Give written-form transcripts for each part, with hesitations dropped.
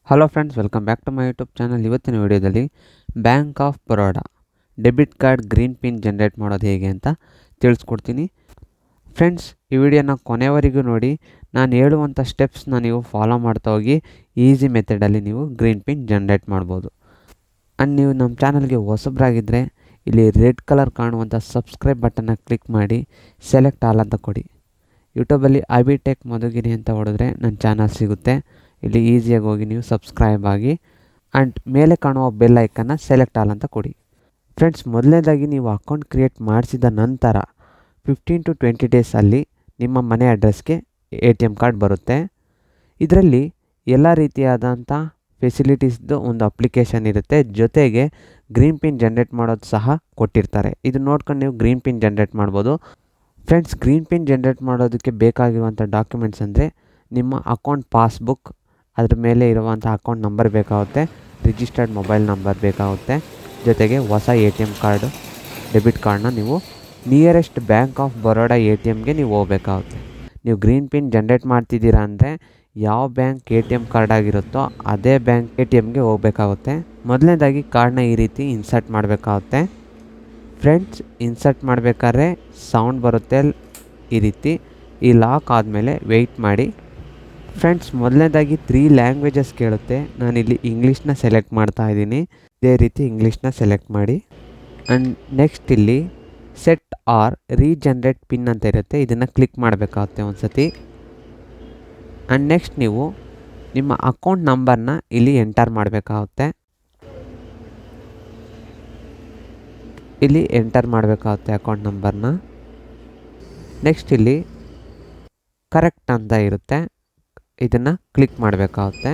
Hello friends, welcome back to my YouTube channel. ಇವತ್ತಿನ ವಿಡಿಯೋದಲ್ಲಿ bank of Baroda debit card green pin generate ಮಾಡೋದು ಹೇಗೆ ಅಂತ ತಿಳಿಸ್ಕೊಡ್ತೀನಿ. ಫ್ರೆಂಡ್ಸ್, ಈ ವಿಡಿಯೋನ ಕೊನೆವರೆಗೂ ನೋಡಿ. ನಾನು ಹೇಳುವಂಥ ಸ್ಟೆಪ್ಸ್ನ ನೀವು ಫಾಲೋ ಮಾಡ್ತಾ ಹೋಗಿ ಈಸಿ ಮೆಥಡಲ್ಲಿ ನೀವು ಗ್ರೀನ್ ಪಿನ್ ಜನ್ರೇಟ್ ಮಾಡ್ಬೋದು. ಆ್ಯಂಡ್ ನೀವು ನಮ್ಮ ಚಾನಲ್ಗೆ ಹೊಸಬ್ರಾಗಿದ್ದರೆ ಇಲ್ಲಿ ರೆಡ್ ಕಲರ್ ಕಾಣುವಂಥ ಸಬ್ಸ್ಕ್ರೈಬ್ ಬಟನ್ನ ಕ್ಲಿಕ್ ಮಾಡಿ ಸೆಲೆಕ್ಟ್ ಆಲ್ ಅಂತ ಕೊಡಿ. ಯೂಟ್ಯೂಬಲ್ಲಿ ಐಬಿಟೆಕ್ ಮಧುಗಿರಿ ಅಂತ ಹೊಡೆದ್ರೆ ನನ್ನ ಚಾನಲ್ ಸಿಗುತ್ತೆ. ಇಲ್ಲಿ ಈಸಿಯಾಗಿ ಹೋಗಿ ನೀವು ಸಬ್ಸ್ಕ್ರೈಬ್ ಆಗಿ ಆ್ಯಂಡ್ ಮೇಲೆ ಕಾಣುವ ಬೆಲ್ ಐಕನ್ನ ಸೆಲೆಕ್ಟ್ ಆಲ್ ಅಂತ ಕೊಡಿ. ಫ್ರೆಂಡ್ಸ್, ಮೊದಲನೇದಾಗಿ ನೀವು ಅಕೌಂಟ್ ಕ್ರಿಯೇಟ್ ಮಾಡಿಸಿದ ನಂತರ 15 to 20 ಡೇಸಲ್ಲಿ ನಿಮ್ಮ ಮನೆ ಅಡ್ರೆಸ್ಗೆ ATM ಕಾರ್ಡ್ ಬರುತ್ತೆ. ಇದರಲ್ಲಿ ಎಲ್ಲ ರೀತಿಯಾದಂಥ ಫೆಸಿಲಿಟೀಸ್ದು ಒಂದು ಅಪ್ಲಿಕೇಶನ್ ಇರುತ್ತೆ. ಜೊತೆಗೆ ಗ್ರೀನ್ ಪಿನ್ ಜನ್ರೇಟ್ ಮಾಡೋದು ಸಹ ಕೊಟ್ಟಿರ್ತಾರೆ. ಇದು ನೋಡ್ಕೊಂಡು ನೀವು ಗ್ರೀನ್ ಪಿನ್ ಜನ್ರೇಟ್ ಮಾಡ್ಬೋದು. ಫ್ರೆಂಡ್ಸ್, ಗ್ರೀನ್ ಪಿನ್ ಜನ್ರೇಟ್ ಮಾಡೋದಕ್ಕೆ ಬೇಕಾಗಿರುವಂಥ ಡಾಕ್ಯುಮೆಂಟ್ಸ್ ಅಂದರೆ ನಿಮ್ಮ ಅಕೌಂಟ್ ಪಾಸ್ಬುಕ್, ಅದ್ರ ಮೇಲೆ ಇರುವಂಥ ಅಕೌಂಟ್ ನಂಬರ್ ಬೇಕಾಗುತ್ತೆ, ರಿಜಿಸ್ಟರ್ಡ್ ಮೊಬೈಲ್ ನಂಬರ್ ಬೇಕಾಗುತ್ತೆ, ಜೊತೆಗೆ ಹೊಸ ATM ಕಾರ್ಡು, ಡೆಬಿಟ್ ಕಾರ್ಡನ್ನ ನೀವು ನಿಯರೆಸ್ಟ್ ಬ್ಯಾಂಕ್ ಆಫ್ ಬರೋಡಾ ATMಗೆ ನೀವು ಹೋಗ್ಬೇಕಾಗುತ್ತೆ. ನೀವು ಗ್ರೀನ್ ಪಿನ್ ಜನ್ರೇಟ್ ಮಾಡ್ತಿದ್ದೀರಾ ಅಂದರೆ ಯಾವ ಬ್ಯಾಂಕ್ ATM ಕಾರ್ಡ್ ಆಗಿರುತ್ತೋ ಅದೇ ಬ್ಯಾಂಕ್ ATMಗೆ ಹೋಗಬೇಕಾಗುತ್ತೆ. ಮೊದಲನೇದಾಗಿ ಕಾರ್ಡ್ನ ಈ ರೀತಿ ಇನ್ಸರ್ಟ್ ಮಾಡಬೇಕಾಗುತ್ತೆ. ಫ್ರೆಂಡ್ಸ್, ಇನ್ಸರ್ಟ್ ಮಾಡಬೇಕಾದ್ರೆ ಸೌಂಡ್ ಬರುತ್ತೆ ಈ ರೀತಿ. ಈ ಲಾಕ್ ಆದಮೇಲೆ ವೆಯ್ಟ್ ಮಾಡಿ. ಫ್ರೆಂಡ್ಸ್, ಮೊದಲನೇದಾಗಿ 3 ಲ್ಯಾಂಗ್ವೇಜಸ್ ಕೇಳುತ್ತೆ. ನಾನಿಲ್ಲಿ ಇಂಗ್ಲೀಷ್ನ ಸೆಲೆಕ್ಟ್ ಮಾಡ್ತಾ ಇದ್ದೀನಿ. ಇದೇ ರೀತಿ ಇಂಗ್ಲೀಷ್ನ ಸೆಲೆಕ್ಟ್ ಮಾಡಿ. ಆ್ಯಂಡ್ ನೆಕ್ಸ್ಟ್ ಇಲ್ಲಿ ಸೆಟ್ ಆರ್ ರೀಜನ್ರೇಟ್ ಪಿನ್ ಅಂತ ಇರುತ್ತೆ. ಇದನ್ನು ಕ್ಲಿಕ್ ಮಾಡಬೇಕಾಗುತ್ತೆ ಒಂದು ಸತಿ. ಆ್ಯಂಡ್ ನೆಕ್ಸ್ಟ್ ನೀವು ನಿಮ್ಮ ಅಕೌಂಟ್ ನಂಬರ್ನ ಇಲ್ಲಿ ಎಂಟರ್ ಮಾಡಬೇಕಾಗುತ್ತೆ. ಇಲ್ಲಿ ಎಂಟರ್ ಮಾಡಬೇಕಾಗುತ್ತೆ ಅಕೌಂಟ್ ನಂಬರ್ನ. ನೆಕ್ಸ್ಟ್ ಇಲ್ಲಿ ಕರೆಕ್ಟ್ ಅಂತ ಇರುತ್ತೆ, ಇದನ್ನು ಕ್ಲಿಕ್ ಮಾಡಬೇಕಾಗುತ್ತೆ.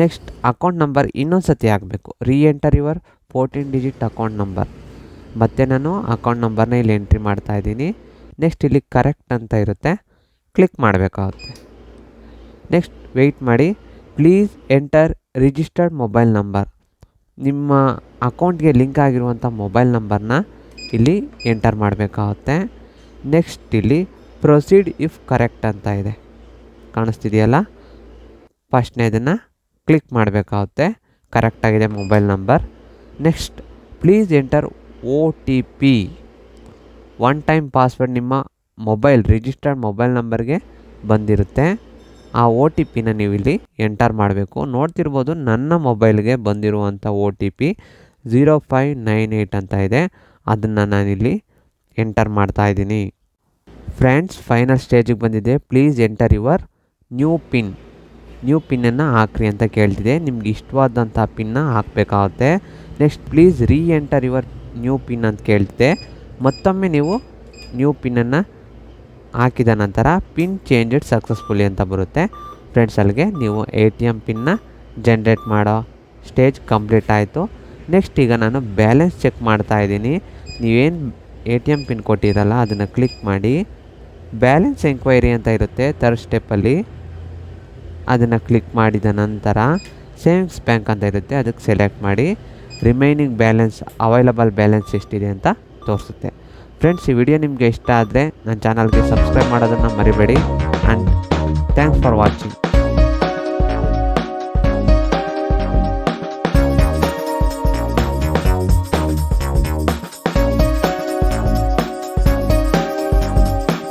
ನೆಕ್ಸ್ಟ್ ಅಕೌಂಟ್ ನಂಬರ್ ಇನ್ನೊಂದು ಸತಿ ಹಾಕಬೇಕು. Enter your 14 digit account number. ಮತ್ತು ನಾನು ಅಕೌಂಟ್ ನಂಬರ್ನ ಇಲ್ಲಿ ಎಂಟ್ರಿ ಮಾಡ್ತಾಯಿದ್ದೀನಿ. ನೆಕ್ಸ್ಟ್ ಇಲ್ಲಿ ಕರೆಕ್ಟ್ ಅಂತ ಇರುತ್ತೆ, ಕ್ಲಿಕ್ ಮಾಡಬೇಕಾಗುತ್ತೆ. ನೆಕ್ಸ್ಟ್ ವೆಯ್ಟ್ ಮಾಡಿ. Please enter registered mobile number. ನಿಮ್ಮ ಅಕೌಂಟ್ಗೆ ಲಿಂಕ್ ಆಗಿರುವಂಥ ಮೊಬೈಲ್ ನಂಬರ್ನ ಇಲ್ಲಿ ಎಂಟರ್ ಮಾಡಬೇಕಾಗುತ್ತೆ. ನೆಕ್ಸ್ಟ್ ಇಲ್ಲಿ ಪ್ರೊಸೀಡ್ ಇಫ್ ಕರೆಕ್ಟ್ ಅಂತ ಇದೆ, ಕಾಣಿಸ್ತಿದೆಯಲ್ಲ. ಫಸ್ಟ್ನೇದನ್ನು ಕ್ಲಿಕ್ ಮಾಡಬೇಕಾಗುತ್ತೆ, ಕರೆಕ್ಟಾಗಿದೆ mobile number. Next please enter OTP. One time password ನಿಮ್ಮ ಮೊಬೈಲ್ ರಿಜಿಸ್ಟರ್ಡ್ ಮೊಬೈಲ್ ನಂಬರ್ಗೆ ಬಂದಿರುತ್ತೆ. ಆ OTPನ ನೀವು ಇಲ್ಲಿ ಎಂಟರ್ ಮಾಡಬೇಕು. ನೋಡ್ತಿರ್ಬೋದು ನನ್ನ ಮೊಬೈಲ್ಗೆ ಬಂದಿರುವಂಥ OTP 0598 ಅಂತ ಇದೆ. ಅದನ್ನು ನಾನಿಲ್ಲಿ ಎಂಟರ್ ಮಾಡ್ತಾಯಿದ್ದೀನಿ. ಫ್ರೆಂಡ್ಸ್, ಫೈನಲ್ ಸ್ಟೇಜಿಗೆ ಬಂದಿದೆ. ಪ್ಲೀಸ್ ಎಂಟರ್ ಯುವರ್ ನ್ಯೂ ಪಿನ್ನನ್ನು ಹಾಕ್ರಿ ಅಂತ ಕೇಳ್ತಿದೆ. ನಿಮ್ಗೆ ಇಷ್ಟವಾದಂಥ ಪಿನ್ನ ಹಾಕಬೇಕಾಗುತ್ತೆ. Next please enter your new pin ಅಂತ ಕೇಳ್ತಿದೆ. ಮತ್ತೊಮ್ಮೆ ನೀವು ನ್ಯೂ ಪಿನ್ನನ್ನು ಹಾಕಿದ ನಂತರ ಪಿನ್ ಚೇಂಜೆಡ್ ಸಕ್ಸಸ್ಫುಲಿ ಅಂತ ಬರುತ್ತೆ. ಫ್ರೆಂಡ್ಸ್, ಅಲ್ಲಿಗೆ ನೀವು ATM ಪಿನ್ನ ಜನ್ರೇಟ್ ಮಾಡೋ ಸ್ಟೇಜ್ ಕಂಪ್ಲೀಟ್ ಆಯಿತು. ನೆಕ್ಸ್ಟ್ ಈಗ ನಾನು ಬ್ಯಾಲೆನ್ಸ್ ಚೆಕ್ ಮಾಡ್ತಾ ಇದ್ದೀನಿ. ನೀವೇನು ATM ಪಿನ್ ಕೊಟ್ಟಿರಲ್ಲ ಅದನ್ನು ಕ್ಲಿಕ್ ಮಾಡಿ. ಬ್ಯಾಲೆನ್ಸ್ ಎಂಕ್ವೈರಿ ಅಂತ ಇರುತ್ತೆ ಥರ್ಡ್ ಸ್ಟೆಪ್ಪಲ್ಲಿ, ಅದನ್ನು ಕ್ಲಿಕ್ ಮಾಡಿದ ನಂತರ ಸೇವಿಂಗ್ಸ್ ಬ್ಯಾಂಕ್ ಅಂತ ಇರುತ್ತೆ, ಅದಕ್ಕೆ ಸೆಲೆಕ್ಟ್ ಮಾಡಿ. ರಿಮೈನಿಂಗ್ ಬ್ಯಾಲೆನ್ಸ್ ಅವೈಲಬಲ್ ಬ್ಯಾಲೆನ್ಸ್ ಎಷ್ಟಿದೆ ಅಂತ ತೋರಿಸುತ್ತೆ. ಫ್ರೆಂಡ್ಸ್, ಈ ವಿಡಿಯೋ ನಿಮಗೆ ಇಷ್ಟ ಆದರೆ ನನ್ನ ಚಾನಲ್ಗೆ ಸಬ್ಸ್ಕ್ರೈಬ್ ಮಾಡೋದನ್ನು ಮರಿಬೇಡಿ. And thanks for watching.